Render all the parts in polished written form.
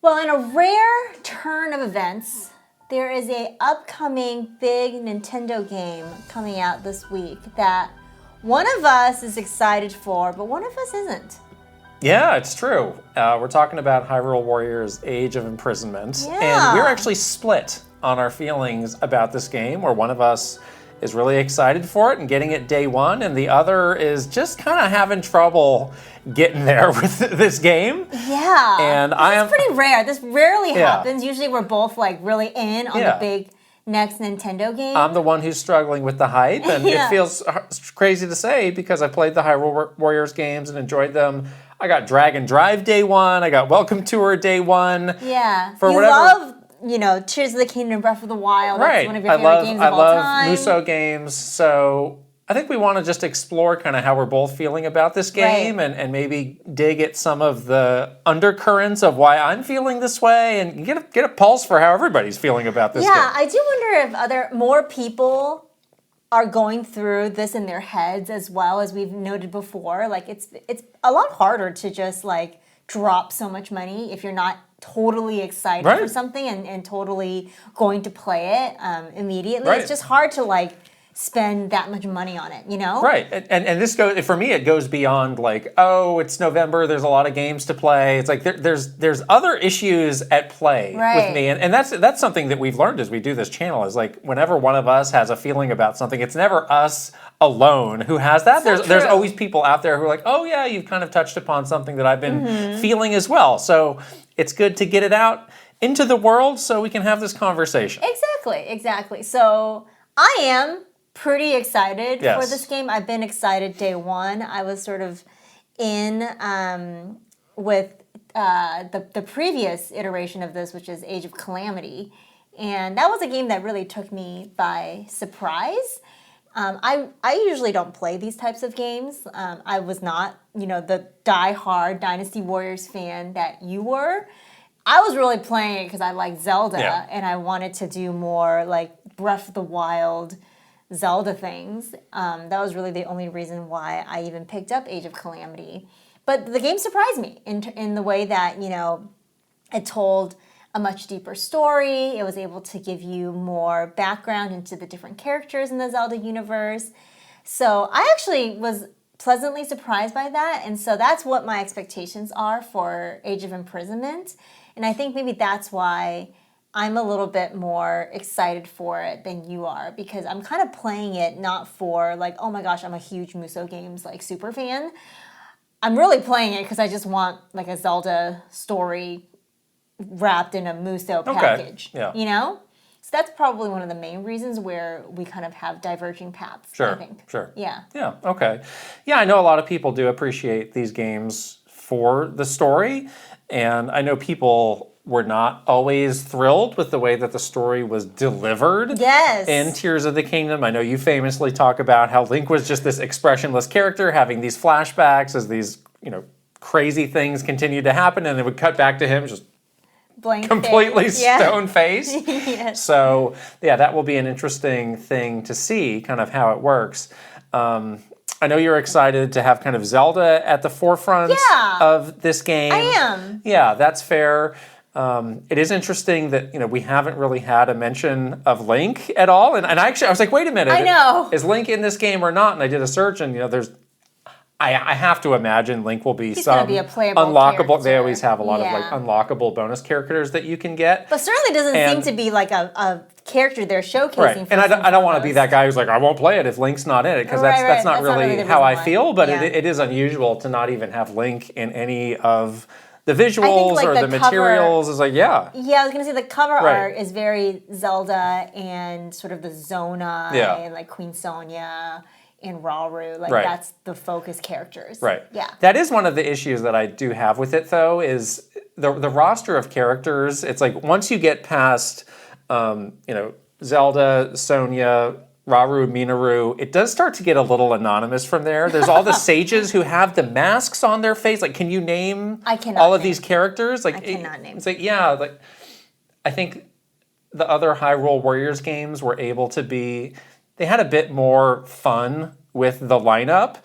Well, in a rare turn of events, there is a upcoming big Nintendo game coming out this week that one of us is excited for, but one of us isn't. Yeah, it's true. We're talking about Hyrule Warriors Age of Imprisonment. Yeah. And we're actually split on our feelings about this game, where one of us is really excited for it and getting it day one, and the other is just kind of having trouble getting there with this game. Yeah. And It's pretty rare. This rarely Yeah. happens. Usually we're both like really in on the big next Nintendo game. I'm the one who's struggling with the hype, and it feels crazy to say because I played the Hyrule Warriors games and enjoyed them. I got Dragon Drive day one. I got Welcome Tour day one. Yeah. For you whatever, love, Tears of the Kingdom, Breath of the Wild. Right. That's one of your favorite games of all time. I love Musou games. So I think we want to just explore kind of how we're both feeling about this game, and maybe dig at some of the undercurrents of why I'm feeling this way, and get a pulse for how everybody's feling about this game. Yeah, I do wonder if more people are going through this in their heads as well, as we've noted before. Like it's a lot harder to just like drop so much money if you're not totally excited for something and totally going to play it immediately. It's just hard to like spend that much money on it, Right. And this goes, for me, it goes beyond like, oh, it's November, there's a lot of games to play. It's like there's other issues at play with me. And that's something that we've learned as we do this channel, is like whenever one of us has a feeling about something, it's never us alone who has that. There's always people out there who are like, oh yeah, you've kind of touched upon something that I've been feeling as well. So it's good to get it out into the world so we can have this conversation. Exactly. So I am pretty excited for this game. I've been excited day one. I was sort of in with the previous iteration of this, which is Age of Calamity. And that was a game that really took me by surprise. I usually don't play these types of games. I was not, the die-hard Dynasty Warriors fan that you were. I was really playing it because I like Zelda, and I wanted to do more like Breath of the Wild, Zelda things. That was really the only reason why I even picked up Age of Calamity. But the game surprised me in the way that, it told a much deeper story. It was able to give you more background into the different characters in the Zelda universe. So I actually was pleasantly surprised by that. And so that's what my expectations are for Age of Imprisonment. And I think maybe that's why I'm a little bit more excited for it than you are, because I'm kind of playing it not for like, oh my gosh, I'm a huge Musou games like super fan. I'm really playing it because I just want like a Zelda story wrapped in a Musou package, So that's probably one of the main reasons where we kind of have diverging paths, I think. Sure. Yeah, okay. Yeah, I know a lot of people do appreciate these games for the story, and I know people were not always thrilled with the way that the story was delivered in Tears of the Kingdom. I know you famously talk about how Link was just this expressionless character having these flashbacks as these, crazy things continued to happen, and it would cut back to him just completely stone-faced. So, that will be an interesting thing to see, kind of how it works. I know you're excited to have kind of Zelda at the forefront of this game. I am. Yeah, that's fair. It is interesting that, we haven't really had a mention of Link at all. And I was like, wait a minute. I know. Is Link in this game or not? And I did a search, and, I have to imagine Link will be some be a playable unlockable. Character. They always have a lot of like unlockable bonus characters that you can get. But certainly doesn't seem to be like a character they're showcasing. Right. And I don't want to be that guy who's like, I won't play it if Link's not in it, because that's not really how I feel. But it is unusual to not even have Link in any of the visuals or the materials. Is like, Yeah, I was going to say the cover art is very Zelda and sort of the Zona and like Queen Sonia and Rauru, that's the focus characters. Right. Yeah. That is one of the issues that I do have with it, though, is the roster of characters. It's like once you get past, Zelda, Sonia, Rauru, Minoru, it does start to get a little anonymous from there. There's all the sages who have the masks on their face. Like, can you name all of these characters? Like, I cannot name. It's like, I think the other Hyrule Warriors games were able to be. They had a bit more fun with the lineup.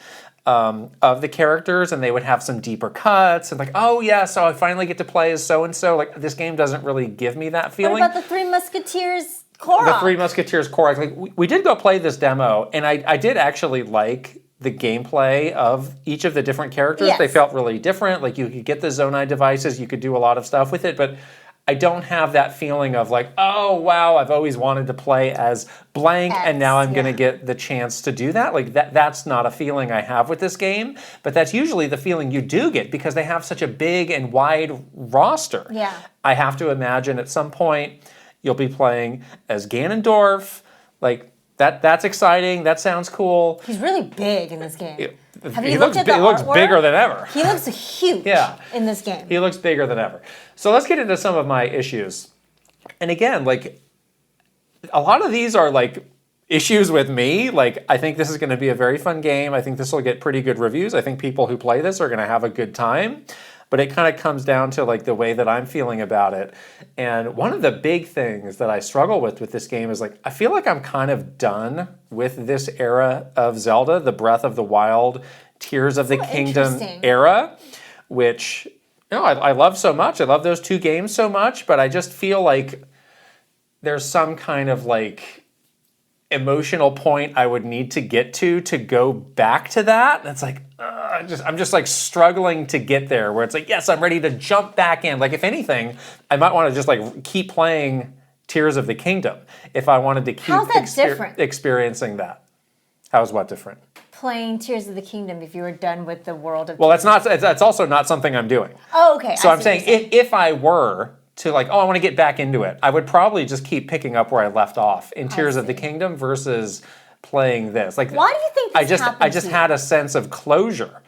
of the characters, and they would have some deeper cuts, and like, oh yeah, so I finally get to play as so-and-so. Like, this game doesn't really give me that feeling. What about the Three Musketeers Korok? The Three Musketeers Korok. Like, we did go play this demo, and I did actually like the gameplay of each of the different characters. Yes. They felt really different. Like, you could get the Zonai devices, you could do a lot of stuff with it, but I don't have that feeling of like, oh wow, I've always wanted to play as blank, and now I'm going to get the chance to do that. Like, that's not a feeling I have with this game, but that's usually the feeling you do get because they have such a big and wide roster. Yeah. I have to imagine at some point you'll be playing as Ganondorf. Like, that's exciting. That sounds cool. He's really big in this game. Have you He looked looks at the artwork? He looks bigger than ever. He looks huge in this game. He looks bigger than ever. So let's get into some of my issues. And again, like, a lot of these are like issues with me. Like, I think this is going to be a very fun game. I think this will get pretty good reviews. I think people who play this are going to have a good time. But it kind of comes down to like the way that I'm feeling about it. And one of the big things that I struggle with this game is like, I feel like I'm kind of done with this era of Zelda, the Breath of the Wild, Tears of the Kingdom era, which, you know, I love so much. I love those two games so much, but I just feel like there's some kind of like emotional point I would need to get to go back to that. And it's like, I'm just like struggling to get there where it's like, yes, I'm ready to jump back in. Like, if anything, I might want to just like keep playing Tears of the Kingdom if I wanted to keep How's that different? Experiencing that. How's what different? Playing Tears of the Kingdom if you were done with the world of... Well, that's also not something I'm doing. Oh, okay. So I'm saying if I were to like, oh, I want to get back into it, I would probably just keep picking up where I left off in Tears of the Kingdom versus playing this. Like, why do you think this I just had a sense of closure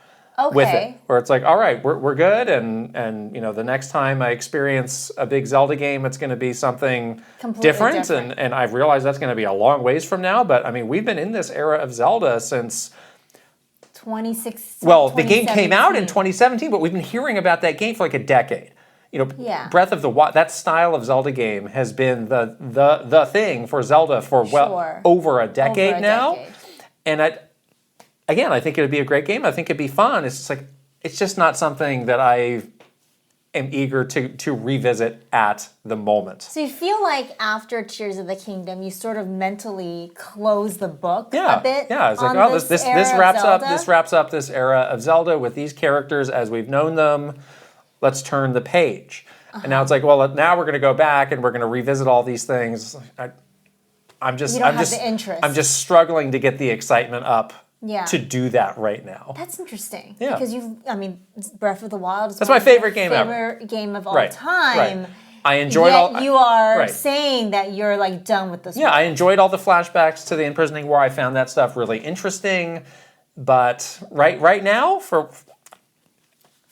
with it, where it's like, all right, we're good, and you know, the next time I experience a big Zelda game, it's going to be something different. And I've realized that's going to be a long ways from now. But I mean, we've been in this era of Zelda since 2016. Well, the game came out in 2017, but we've been hearing about that game for like a decade. You know, Breath of the Wild, that style of Zelda game has been the thing for Zelda for over a decade now. And I think it would be a great game. I think it'd be fun. It's just like, it's just not something that I am eager to revisit at the moment. So you feel like after Tears of the Kingdom, you sort of mentally close the book a bit? Yeah, it's like, oh, this wraps up this era of Zelda with these characters as we've known them. Let's turn the page. And now it's like, well, now we're going to go back and we're going to revisit all these things. I'm just struggling to get the excitement up to do that right now. That's interesting. Yeah. Because Breath of the Wild is my favorite game of all time. Right. I enjoyed you are saying that you're like done with this. Yeah, I enjoyed all the flashbacks to the Imprisoning War. I found that stuff really interesting. But right now, for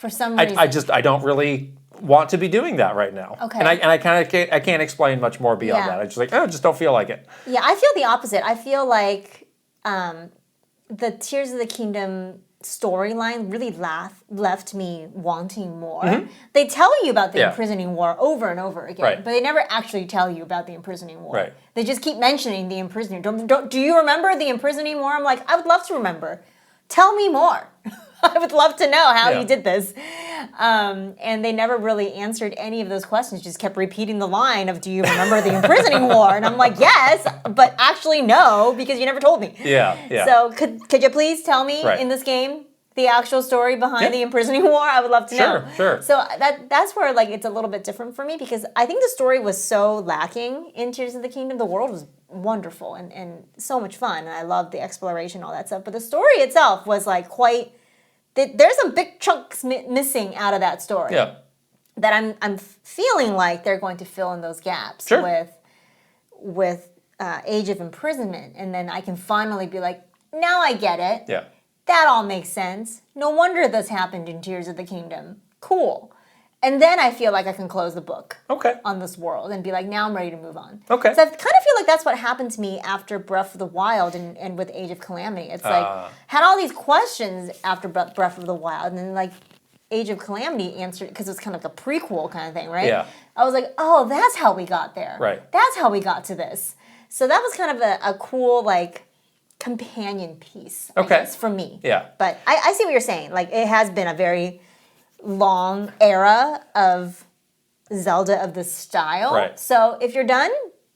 some reason, I don't really want to be doing that right now. Okay. And I can't explain much more beyond that. I just like, I just don't feel like it. Yeah, I feel the opposite. I feel like the Tears of the Kingdom storyline really left me wanting more. Mm-hmm. They tell you about the Imprisoning War over and over again, but they never actually tell you about the Imprisoning War. Right. They just keep mentioning the Imprisoning. Do you remember the Imprisoning War? I'm like, I would love to remember. Tell me more. I would love to know how you did this. And they never really answered any of those questions, just kept repeating the line of, do you remember the Imprisoning War? And I'm like, yes, but actually no, because you never told me. Yeah. So could you please tell me in this game the actual story behind the Imprisoning War? I would love to know. Sure. So that's where like it's a little bit different for me, because I think the story was so lacking in Tears of the Kingdom. The world was wonderful and so much fun, and I loved the exploration, all that stuff. But the story itself was like quite... There's some big chunks missing out of that story. Yeah. That I'm feeling like they're going to fill in those gaps with Age of Imprisonment, and then I can finally be like, now I get it. Yeah. That all makes sense. No wonder this happened in Tears of the Kingdom. Cool. And then I feel like I can close the book on this world and be like, now I'm ready to move on. Okay. So I kind of feel like that's what happened to me after Breath of the Wild and with Age of Calamity. It's like, had all these questions after Breath of the Wild, and then like Age of Calamity answered, because it's kind of like a prequel kind of thing, right? Yeah. I was like, oh, that's how we got there. Right. That's how we got to this. So that was kind of a cool, like, companion piece, Okay. I guess, for me. Yeah. But I see what you're saying. Like, it has been a very long era of Zelda of this style. Right. So if you're done,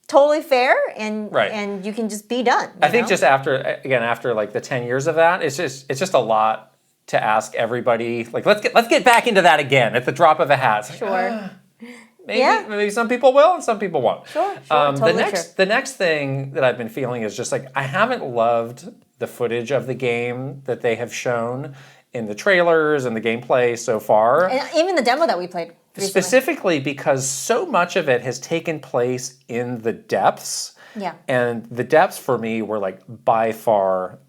totally fair, and Right. and you can just be done. I think just after like the 10 years of that, it's just a lot to ask everybody. Like, let's get back into that again at the drop of a hat. It's like, Sure. maybe some people will and some people won't. Sure, totally the next thing that I've been feeling is just like I haven't loved the footage of the game that they have shown in the trailers and the gameplay so far. And even the demo that we played recently. Specifically because so much of it has taken place in the depths. Yeah. And the depths for me were like by far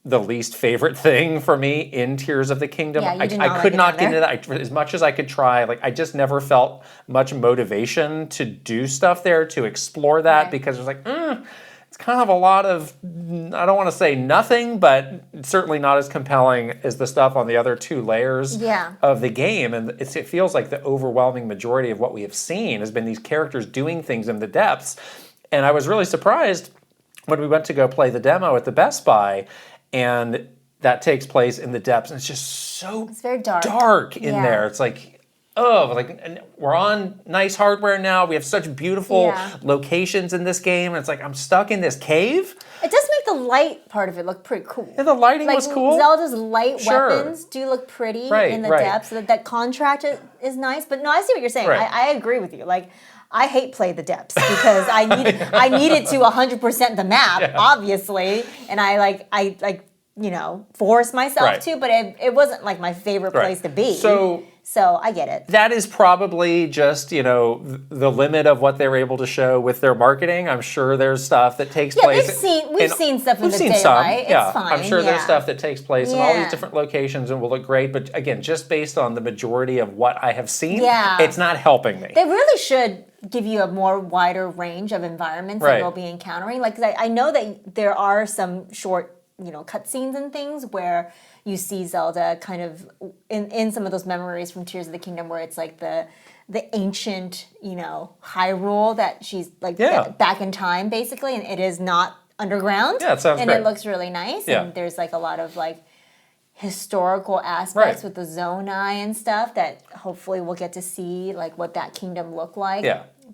the least favorite thing for me in Tears of the Kingdom. Yeah, you did not I like could it not down get into that. As much as I could try, like I just never felt much motivation to do stuff there, to explore that, Right. because it was like, it's kind of a lot of, I don't want to say nothing, but certainly not as compelling as the stuff on the other two layers of the game. And it feels like the overwhelming majority of what we have seen has been these characters doing things in the depths. And I was really surprised when we went to go play the demo at the Best Buy, and that takes place in the depths, and it's just so It's very dark. in there. It's like, and we're on nice hardware now. We have such beautiful locations in this game, and it's like I'm stuck in this cave. It does make the light part of it look pretty cool. Yeah, the lighting was cool. Zelda's light weapons do look pretty in the depths. That contrast is nice. But no, I see what you're saying. Right. I agree with you. Like, I hate Play the Depths because I needed to 100% the map, obviously, and I forced myself to, but it wasn't like my favorite place to be. So I get it. That is probably just, the limit of what they were able to show with their marketing. I'm sure there's stuff that takes place. We've seen stuff in the daylight. Some, it's fine. I'm sure there's stuff that takes place in all these different locations and will look great. But again, just based on the majority of what I have seen, it's not helping me. They really should give you a more wider range of environments that you'll be encountering. Like, 'cause I know that there are some short, cutscenes and things where you see Zelda kind of in some of those memories from Tears of the Kingdom, where it's like the ancient, Hyrule that she's like back in time, basically, and it is not underground. Yeah, it sounds and great. It looks really nice. Yeah. And there's like a lot of like historical aspects with the Zonai and stuff that hopefully we'll get to see, like what that kingdom looked like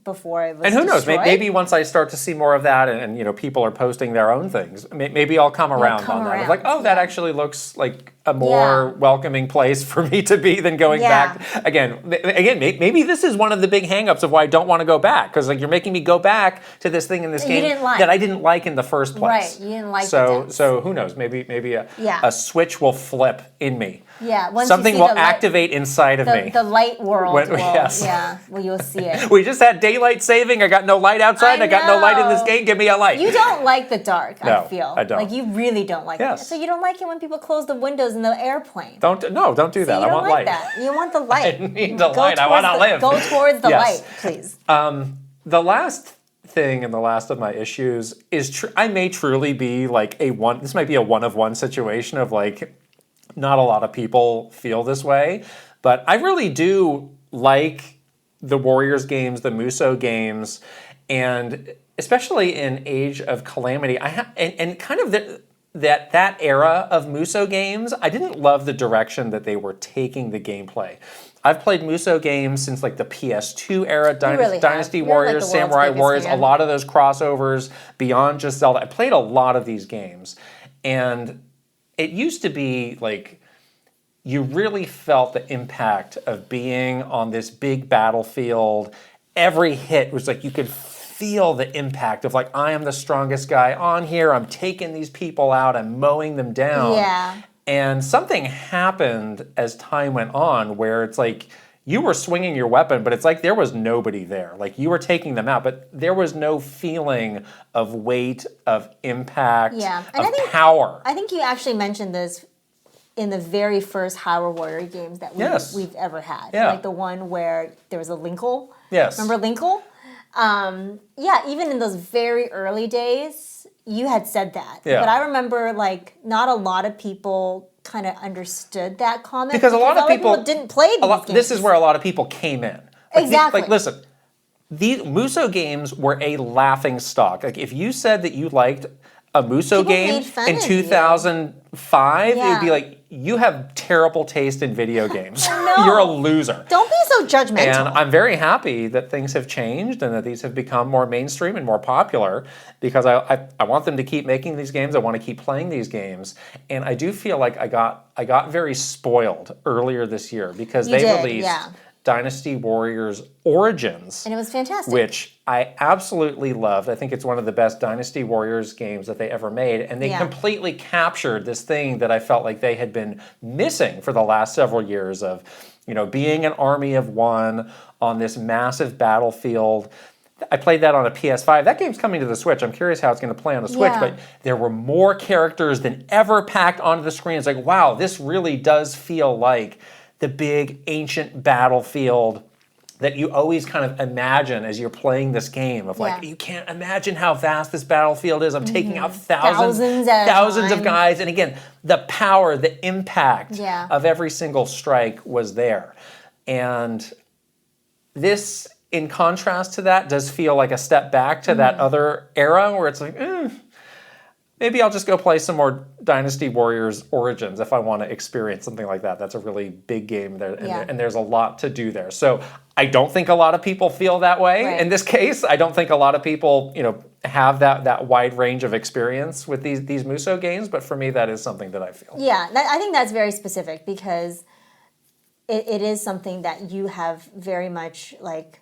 before it was And who knows, destroyed. maybe once I start to see more of that and people are posting their own things, maybe I'll come around on that. It's like, that actually looks like a more welcoming place for me to be than going back. Again, maybe this is one of the big hangups of why I don't want to go back, because like you're making me go back to this thing in this game that I didn't like in the first place. Right, you didn't like So who knows, maybe a switch will flip in me. Yeah, once something you see will activate inside of me. The light world will, yes. You'll see it. We just had daylight saving. I got no light outside. I got no light in this game. Give me a light. You don't like the dark, No, I feel. I don't. Like, you really don't like it. So you don't like it when people close the windows in the airplane. Don't do that. I want light. That. You want the light. I need the light. I want to live. Go towards the light, please. The last thing and the last of my issues is I may truly be like this might be a one-of-one situation of like, not a lot of people feel this way, but I really do like the Warriors games, the Musou games, and especially in Age of Calamity, and kind of that era of Musou games, I didn't love the direction that they were taking the gameplay. I've played Musou games since like the PS2 era, Dynasty Warriors, like Samurai Warriors, a lot of those crossovers beyond just Zelda. I played a lot of these games, and it used to be like you really felt the impact of being on this big battlefield. Every hit was like you could feel the impact of like, I am the strongest guy on here. I'm taking these people out. I'm mowing them down. Yeah. And something happened as time went on where it's like you were swinging your weapon, but it's like there was nobody there. Like you were taking them out, but there was no feeling of weight, of impact, of power. I think you actually mentioned this in the very first Hyrule Warrior games that we've ever had. Yeah. Like the one where there was a Linkle. Yes. Remember Linkle? Even in those very early days, you had said that. Yeah. But I remember like not a lot of people kind of understood that comment because a lot of people didn't play these games. This is where a lot of people came in. Exactly. Listen, these Musou games were a laughing stock. Like if you said that you liked a Muso game in 2005, it would be like, you have terrible taste in video games. You're a loser. Don't be so judgmental. And I'm very happy that things have changed and that these have become more mainstream and more popular, because I want them to keep making these games. I want to keep playing these games. And I do feel like I got very spoiled earlier this year, because they released Dynasty Warriors Origins. And it was fantastic. Which I absolutely loved. I think it's one of the best Dynasty Warriors games that they ever made. And they completely captured this thing that I felt like they had been missing for the last several years of, being an army of one on this massive battlefield. I played that on a PS5. That game's coming to the Switch. I'm curious how it's going to play on the Switch, but there were more characters than ever packed onto the screen. It's like, wow, this really does feel like the big ancient battlefield that you always kind of imagine as you're playing this game of like, you can't imagine how vast this battlefield is. I'm taking out thousands of guys. And again, the power, the impact of every single strike was there. And this, in contrast to that, does feel like a step back to that other era where it's like, maybe I'll just go play some more Dynasty Warriors Origins if I want to experience something like that. That's a really big game there, and there's a lot to do there. So I don't think a lot of people feel that way in this case. I don't think a lot of people, have that wide range of experience with these Muso games. But for me, that is something that I feel. Yeah, I think that's very specific, because it is something that you have very much like.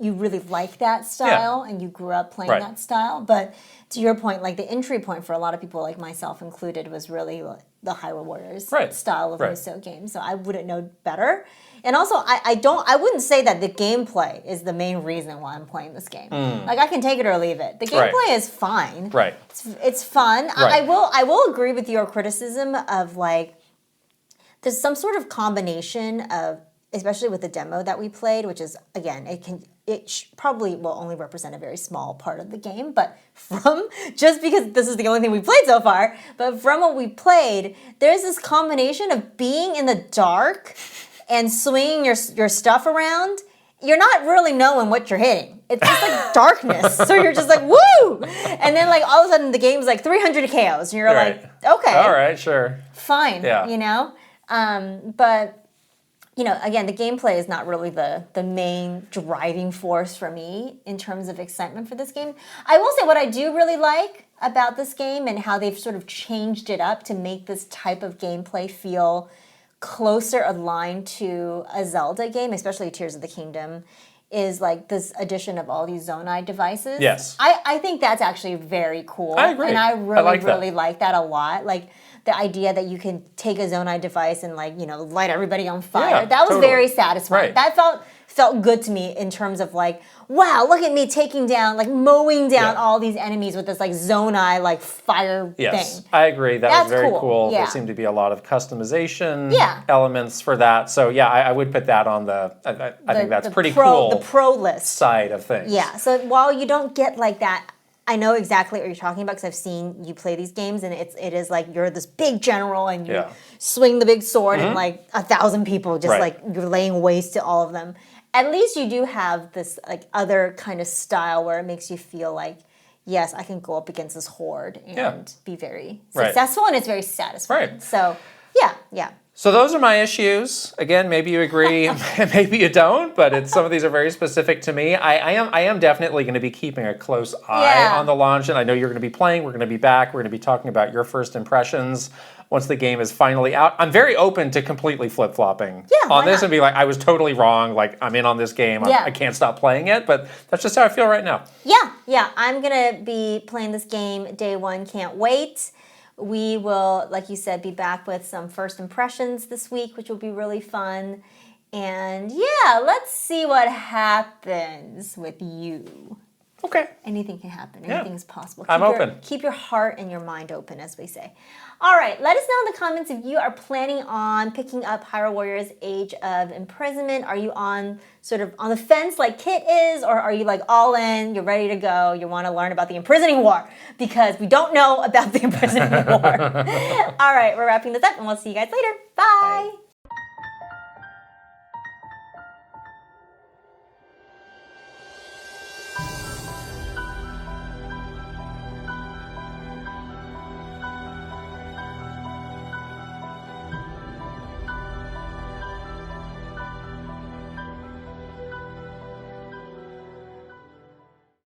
You really like that style, and you grew up playing that style. But to your point, like the entry point for a lot of people, like myself included, was really the Hyrule Warriors style of Muso games. So I wouldn't know better. And also, I wouldn't say that the gameplay is the main reason why I'm playing this game. Like, I can take it or leave it. The gameplay is fine. It's fun. I will agree with your criticism of like, there's some sort of combination of, especially with the demo that we played, which is, again, it probably will only represent a very small part of the game, but just because this is the only thing we played so far, but from what we played, there's this combination of being in the dark and swinging your stuff around. You're not really knowing what you're hitting. It's just like darkness. So you're just like, woo! And then like all of a sudden the game's like 300 KOs, and you're like, okay. All right, sure. Fine, but again, the gameplay is not really the main driving force for me in terms of excitement for this game. I will say what I do really like about this game and how they've sort of changed it up to make this type of gameplay feel closer aligned to a Zelda game, especially Tears of the Kingdom, is like this addition of all these Zonai devices. Yes. I think that's actually very cool. I agree. And I really like that a lot. Like, the idea that you can take a Zonai device and light everybody on fire. That was very satisfying. That felt good to me in terms of like, wow, look at me taking down, like mowing down all these enemies with this like Zonai like fire thing. I agree. That was very cool. There seemed to be a lot of customization elements for that. So I would put that on I think that's pretty cool. The pro list side of things. Yeah. So while you don't get like that, I know exactly what you're talking about because I've seen you play these games, and it is like you're this big general and you swing the big sword and like 1,000 people just like you're laying waste to all of them. At least you do have this like other kind of style where it makes you feel like, yes, I can go up against this horde and be very successful, and it's very satisfying. So yeah. So those are my issues. Again, maybe you agree, maybe you don't, but some of these are very specific to me. I am definitely going to be keeping a close eye on the launch, and I know you're going to be playing. We're going to be back. We're going to be talking about your first impressions once the game is finally out. I'm very open to completely flip-flopping on this and be like, I was totally wrong. Like, I'm in on this game. I can't stop playing it, but that's just how I feel right now. Yeah. I'm going to be playing this game day one. Can't wait. We will, like you said, be back with some first impressions this week, which will be really fun. And let's see what happens with you. Okay. Anything can happen. Anything's possible. I'm open. Keep your heart and your mind open, as we say. All right. Let us know in the comments if you are planning on picking up Hyrule Warriors Age of Imprisonment. Are you on the fence like Kit is, or are you like all in, you're ready to go, you want to learn about the Imprisoning War? Because we don't know about the Imprisoning War. All right. We're wrapping this up, and we'll see you guys later. Bye.